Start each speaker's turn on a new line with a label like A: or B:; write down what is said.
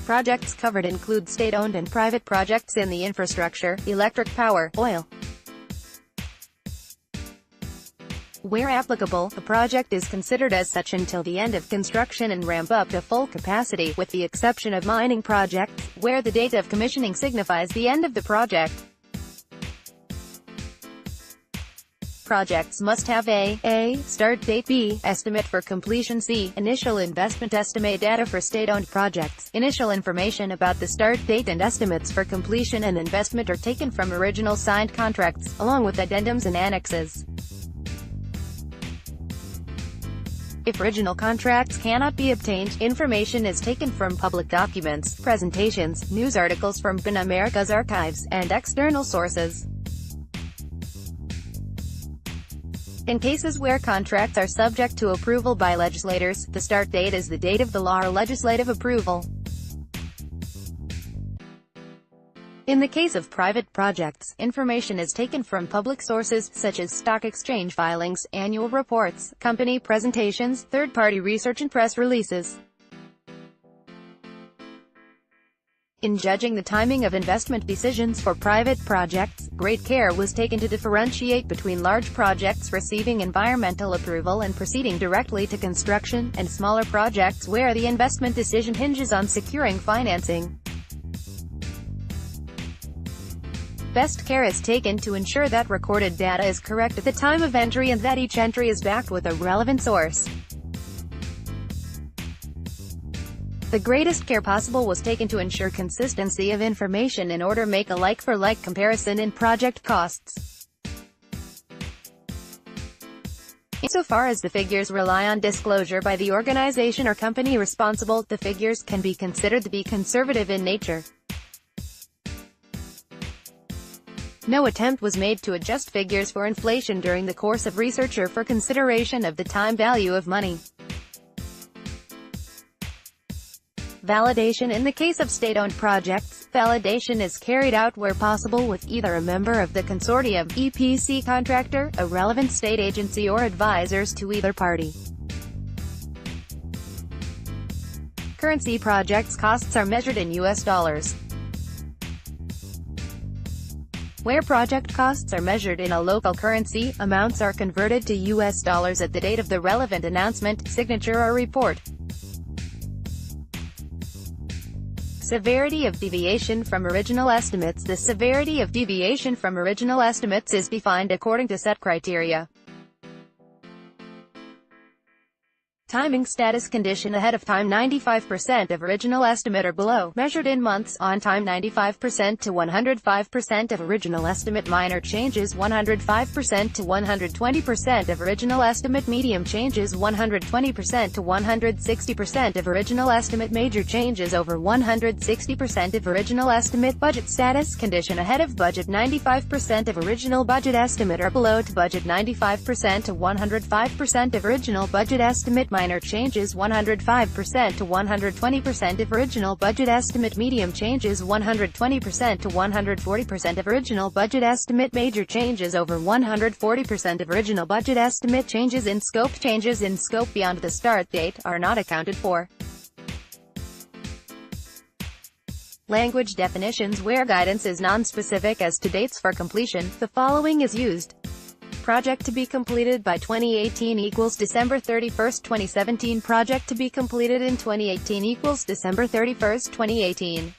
A: Projects covered include state-owned and private projects in the infrastructure, electric power, oil. Where applicable, a project is considered as such until the end of construction and ramp up to full capacity, with the exception of mining projects, where the date of commissioning signifies the end of the project. Projects must have a start date, b estimate for completion, c initial investment estimate. Data for state-owned projects. Initial information about the start date and estimates for completion and investment are taken from original signed contracts, along with addendums and annexes. If original contracts cannot be obtained, information is taken from public documents, presentations, news articles from PAN America's archives, and external sources. In cases where contracts are subject to approval by legislators, the start date is the date of the law or legislative approval. In the case of private projects, information is taken from public sources, such as stock exchange filings, annual reports, company presentations, third-party research and press releases. In judging the timing of investment decisions for private projects, great care was taken to differentiate between large projects receiving environmental approval and proceeding directly to construction, and smaller projects where the investment decision hinges on securing financing. Best care is taken to ensure that recorded data is correct at the time of entry and that each entry is backed with a relevant source. The greatest care possible was taken to ensure consistency of information in order to make a like-for-like comparison in project costs. Insofar as the figures rely on disclosure by the organization or company responsible, the figures can be considered to be conservative in nature. No attempt was made to adjust figures for inflation during the course of research or for consideration of the time value of money. Validation. In the case of state-owned projects, validation is carried out where possible with either a member of the consortium, EPC contractor, a relevant state agency or advisors to either party. Currency. Projects costs are measured in US dollars. Where project costs are measured in a local currency, amounts are converted to US dollars at the date of the relevant announcement, signature or report. Severity of deviation from original estimates. The severity of deviation from original estimates is defined according to set criteria. Timing status condition. Ahead of time 95% of original estimate or below, measured in months. On time 95% to 105% of original estimate. Minor changes 105% to 120% of original estimate. Medium changes 120% to 160% of original estimate. Major changes over 160% of original estimate. Budget status condition. Ahead of budget 95% of original budget estimate or below to budget 95% to 105% of original budget estimate. Minor changes 105% to 120% of original budget estimate. Medium changes 120% to 140% of original budget estimate. Major changes over 140% of original budget estimate. Changes in scope. Changes in scope beyond the start date are not accounted for. Language definitions. Where guidance is non-specific as to dates for completion, the following is used. Project to be completed by 2018 equals December 31, 2017. Project to be completed in 2018 equals December 31, 2018.